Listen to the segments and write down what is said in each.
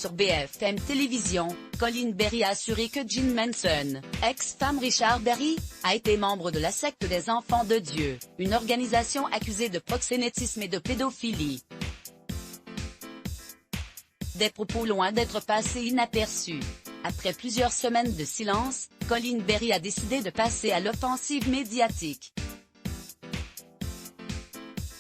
sur BFM Télévision, Colin Berry a assuré que Jean Manson, ex-femme Richard Berry, a été membre de la secte des Enfants de Dieu, une organisation accusée de proxénétisme et de pédophilie. Des propos loin d'être passés inaperçus. Après plusieurs semaines de silence, Colin Berry a décidé de passer à l'offensive médiatique.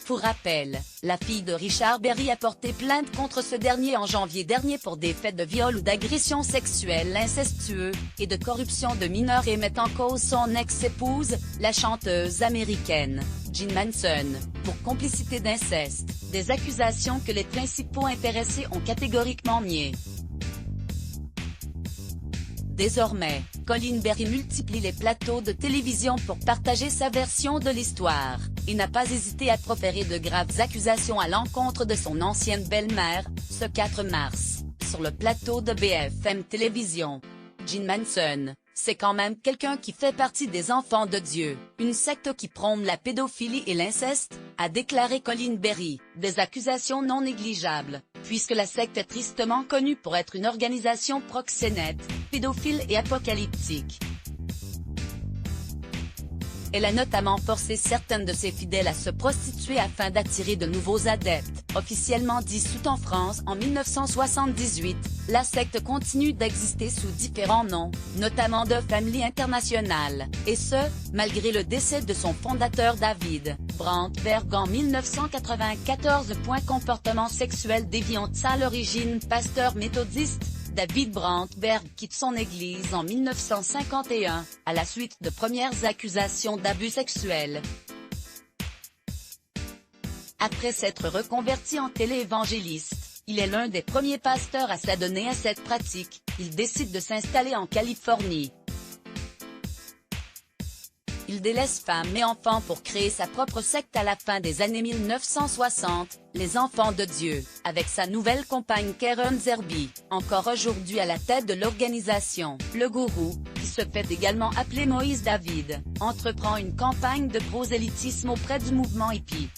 Pour rappel, la fille de Richard Berry a porté plainte contre ce dernier en janvier dernier pour des faits de viol ou d'agression sexuelle incestueux, et de corruption de mineurs et met en cause son ex-épouse, la chanteuse américaine, Jean Manson, pour complicité d'inceste, des accusations que les principaux intéressés ont catégoriquement niées. Désormais, Colin Berry multiplie les plateaux de télévision pour partager sa version de l'histoire, et n'a pas hésité à proférer de graves accusations à l'encontre de son ancienne belle-mère, ce 4 mars, sur le plateau de BFM Télévision. Jean Manson, c'est quand même quelqu'un qui fait partie des Enfants de Dieu, une secte qui prône la pédophilie et l'inceste, a déclaré Colin Berry, des accusations non négligeables, puisque la secte est tristement connue pour être une organisation proxénète, pédophile et apocalyptique. Elle a notamment forcé certaines de ses fidèles à se prostituer afin d'attirer de nouveaux adeptes. Officiellement dissoute en France en 1978, la secte continue d'exister sous différents noms, notamment de Family International, et ce, malgré le décès de son fondateur David Brandtberg en 1994. Comportement sexuel déviant. À l'origine pasteur méthodiste, David Brandtberg quitte son église en 1951, à la suite de premières accusations d'abus sexuels. Après s'être reconverti en téléévangéliste, il est l'un des premiers pasteurs à s'adonner à cette pratique. Il décide de s'installer en Californie. Il délaisse femme et enfants pour créer sa propre secte à la fin des années 1960, les Enfants de Dieu, avec sa nouvelle compagne Karen Zerby, encore aujourd'hui à la tête de l'organisation. Le gourou, qui se fait également appeler Moïse David, entreprend une campagne de prosélytisme auprès du mouvement hippie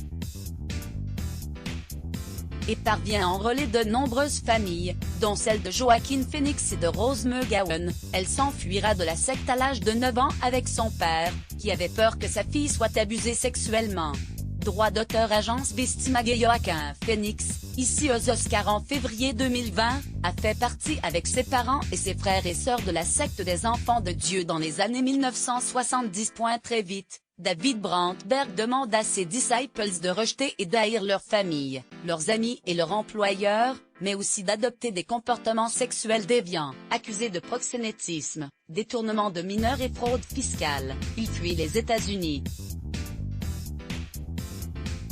et parvient à enrôler de nombreuses familles, dont celle de Joaquin Phoenix et de Rose McGowan. Elle s'enfuira de la secte à l'âge de 9 ans avec son père, qui avait peur que sa fille soit abusée sexuellement. Droit d'auteur. Agence Vestimague. Joaquin Phoenix, ici aux Oscars en février 2020, a fait partie avec ses parents et ses frères et sœurs de la secte des Enfants de Dieu dans les années 1970. Très vite, David Brandtberg demande à ses disciples de rejeter et d'haïr leur famille, leurs amis et leurs employeurs, mais aussi d'adopter des comportements sexuels déviants. Accusé de proxénétisme, détournement de mineurs et fraude fiscale, il fuit les États-Unis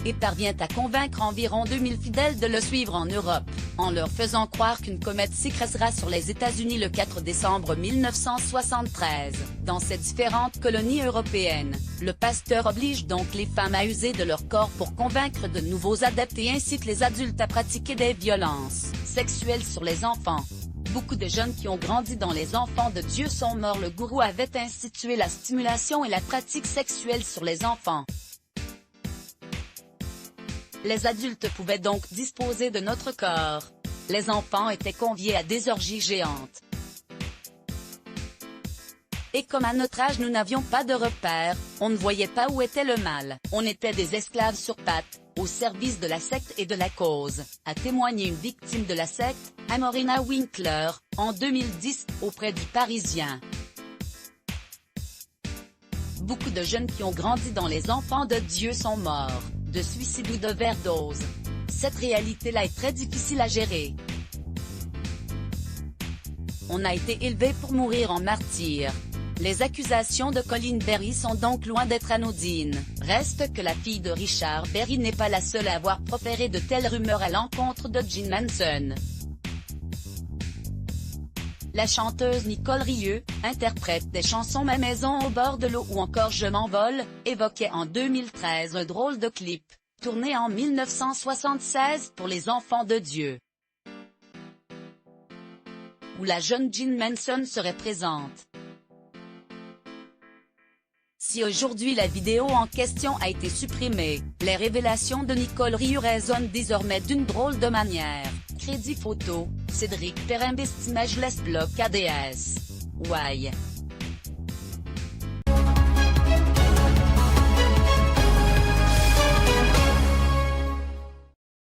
et parvient à convaincre environ 2000 fidèles de le suivre en Europe, en leur faisant croire qu'une comète s'écrasera sur les États-Unis le 4 décembre 1973. Dans ces différentes colonies européennes, le pasteur oblige donc les femmes à user de leur corps pour convaincre de nouveaux adeptes et incite les adultes à pratiquer des violences sexuelles sur les enfants. Beaucoup de jeunes qui ont grandi dans les Enfants de Dieu sont morts. Le gourou avait institué la stimulation et la pratique sexuelle sur les enfants. Les adultes pouvaient donc disposer de notre corps. Les enfants étaient conviés à des orgies géantes. Et comme à notre âge nous n'avions pas de repères, on ne voyait pas où était le mal. On était des esclaves sur pattes, au service de la secte et de la cause, a témoigné une victime de la secte, Amorina Winkler, en 2010, auprès du Parisien. Beaucoup de jeunes qui ont grandi dans les Enfants de Dieu sont morts, de suicide ou d'overdose. Cette réalité-là est très difficile à gérer. On a été élevé pour mourir en martyr. Les accusations de Colin Berry sont donc loin d'être anodines. Reste que la fille de Richard Berry n'est pas la seule à avoir proféré de telles rumeurs à l'encontre de Jean Manson. La chanteuse Nicole Rieu, interprète des chansons Ma maison au bord de l'eau ou encore Je m'envole, évoquait en 2013 un drôle de clip, tourné en 1976 pour les Enfants de Dieu, où la jeune Jean Manson serait présente. Si aujourd'hui la vidéo en question a été supprimée, les révélations de Nicole Rieu résonnent désormais d'une drôle de manière. Crédit photo, Cédric Perrin Bestimage laisse bloc ADS. Why?